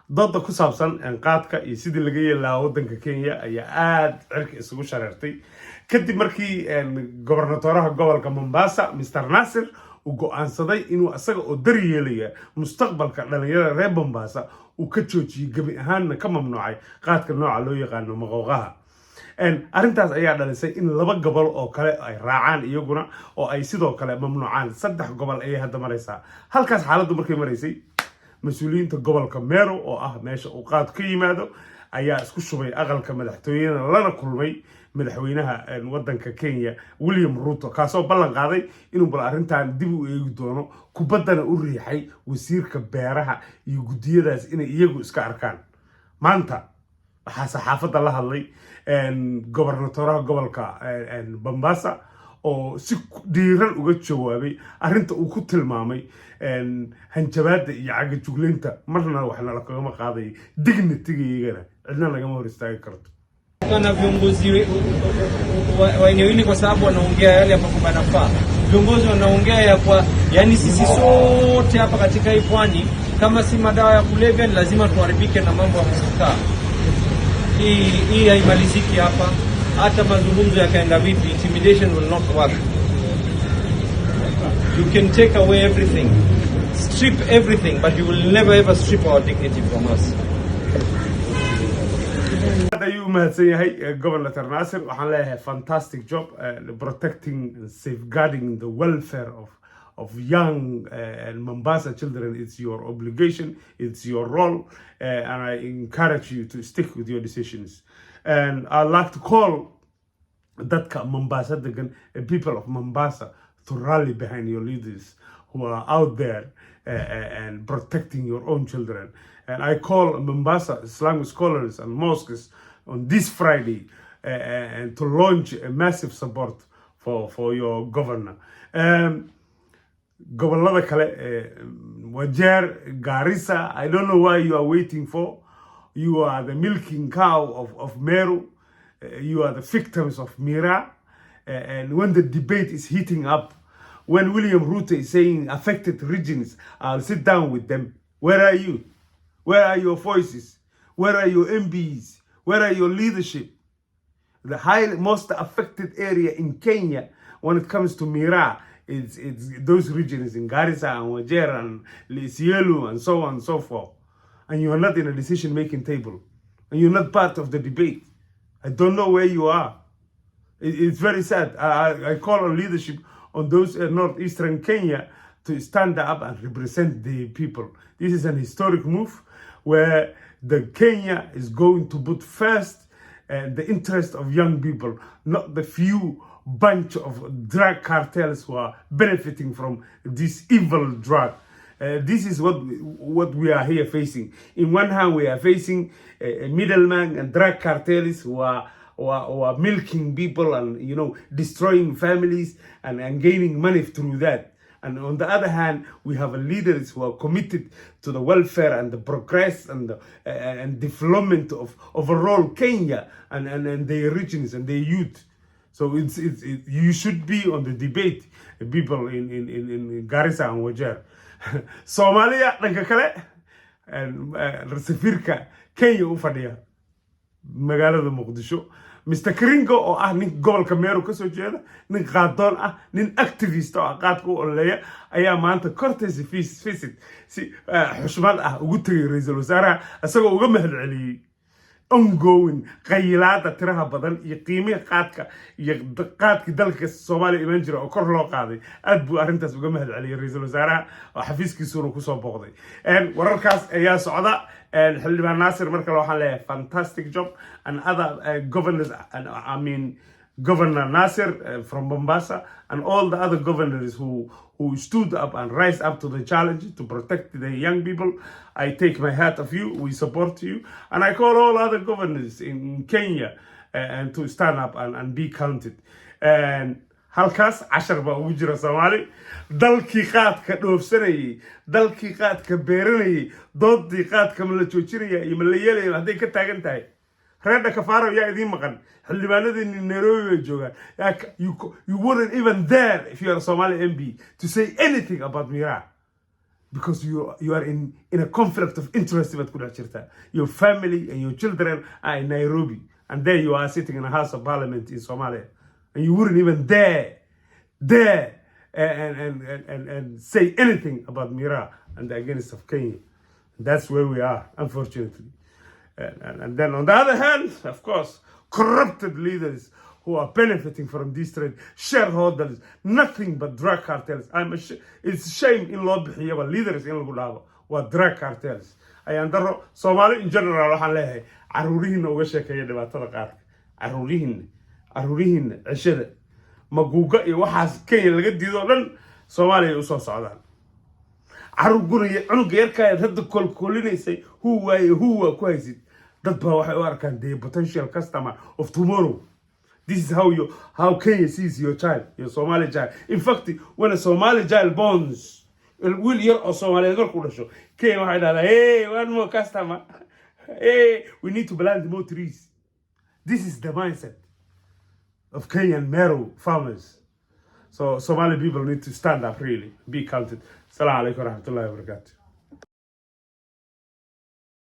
dooda ku saabsan qaadka iyo sidii laga yeelaa wadanka Kenya ayaa aad cirka isugu shareertay kadib markii gobernatoraha gobolka Mombasa Mr Nasir uu go'aansaday inuu asaga oo daryeelaya mustaqbalka dhalinyarada reer Mombasa uu ka joojiyay gabi ahaanna ka mamnuucay qaadka nooca loo yaqaan maqooqaha arrintaas ayaa dhalisay in laba gobol oo kale ay raacaan iyaguna oo ay sidoo kale mamnuucaan 3 gobol ay hadda maraysaa halkaas xaaladdu markay maraysay مسؤولين تقبل كميرو أو ماشي أوقات كيمادو أيا اسكو شوي أغل كمدحتوينا لنا كل مدحوينها ودن ككينيا ويليام روتو كاسو بلان قاضي إنه بالأرنتان ديبو يقدونو كوبدنا أوريحي ويصير كبيرها يقديه داس إنه يجو إسكاركان مانتا حافظ الله اللي غوبرناتورها قبل بمباسا oo si diiran uga jawaabay arinta uu ku tilmaamay hanjabaada iyo caga jugleynta marna waxna la kaga qaaday dignity-gayagana cidna laga hor istaagi karto kana viongozi wa eneo hili kwa sababu wanaongea yale ambayo yanafaa viongozi wanaongea ya kwa yani sisi sote hapa katika hii pwani kama si madawa ya kulevya lazima tuharibike na mambo ya kusikaa hii haimaliziki hapa hata mazungumzo yakaenda vipi intimidation will not work. You can take away everything, strip everything, but you will never ever strip our dignity from us. You mahadsanyahay Governor Nasir waxaan leeyahay fantastic job protecting and safeguarding the welfare of young Mombasa children. It's your obligation, it's your role, and I encourage you to stick with your decisions. And I'd like to call that Mombasa, the people of Mombasa, to rally behind your leaders who are out there and protecting your own children. And I call Mombasa Islamic scholars and mosques on this Friday and to launch a massive support for your governor. Governor Wajer, Garissa, I don't know why you are waiting for. You are the milking cow of Meru. You are the victims of Mira. And when the debate is heating up, when William Ruto is saying affected regions, I'll sit down with them. Where are you? Where are your voices? Where are your MPs? Where are your leadership? The most affected area in Kenya when it comes to Mira, it's those regions in Garissa and Wajir and Isiolo and so on and so forth. And you are not in a decision-making table. And you're not part of the debate. I don't know where you are. It's very sad. I call on leadership on those northeastern Kenya to stand up and represent the people. This is an historic move where the Kenya is going to put first the interest of young people, not the few bunch of drug cartels who are benefiting from this evil drug. This is what we are here facing. In one hand, we are facing a middleman and drug cartels who are milking people and destroying families and gaining money through that. And on the other hand, we have leaders who are committed to the welfare and the progress and development of overall Kenya and their regions and their youth. So you should be on the debate, people in Garissa and Wajir. Somalia dhanka kale safiirka Kenya u fadhiya magaalada Muqdisho Mr Kringo oo nin gobolka Meru ka soo jeeda nin qaadoon nin activist oo qaadka u oleeya ayaa maanta courtesy visit si xushmad ugu tagay ra'iisul wasaaraha asagoo uga mahadceliyay ongoing qaylaada tiraha badan iyo qiimaha qaadka iyo qaadki dalka Soomaaliya iman jira oo kor loo qaaday aad buu arintaas uga mahadceliyay ra'iisul wasaaraha oo xafiiskiisa ku soo booqday wararkaas ayaa socda xildhibaan Nasir marka waxaan leeyahay fantastic job and other governors and Governor Nasir from Mombasa and all the other governors who stood up and rise up to the challenge to protect the young people. I take my hat off you. We support you. And I call all other governors in Kenya and to stand up and be counted. And halkaas 10 baa ugu jira Soomaali dalkii qaadka dhoofsanayay dalkii qaadka beeranayay doodii qaadka ma la joojinaya iyo ma la yeelay haday ka taagan tahay reerda kafaaro yaa idin maqan xildhibaanadii Nairobi joogan you wouldn't even dare if you are a Somali MP to say anything about Mira. because you are in a conflict of interest baad ku dhex jirtaa. Your family and your children are in Nairobi, and there you are sitting in the House of Parliament in Somalia, and you wouldn't even dare and say anything about Mira and the against of Kenya. That's where we are, unfortunately. And then on the other hand, of course, corrupted leaders who are benefiting from this trade, shareholders, nothing but drug cartels. It's shame in law bixiya leaders in lagu dhaabo waa drug cartels. Ayaan daro Soomaali in general waxaan leeyahay caruurihiina uga sheekeeya dhibaatada qaarka. Caruurihiina cishada maguuga iyo waxaas Kenya laga diido dhan Soomaaliya u soo socdaan. Caruur guriga cunuga yarka hadda kolkolinaysay huwa ku haysid dad baa waxay u arkaan the potential customer of tomorrow. This is how Kenya sees your child, your Somali child. In fact, when a Somali child borns, will year or Somali show Kenya waxay dhahdaa, hey, one more customer. Hey, we need to plant more trees. This is the mindset of Kenyan Meru farmers. So Somali people need to stand up really, be counted. Assalamu alaikum warahmatullahi wabarakatuh.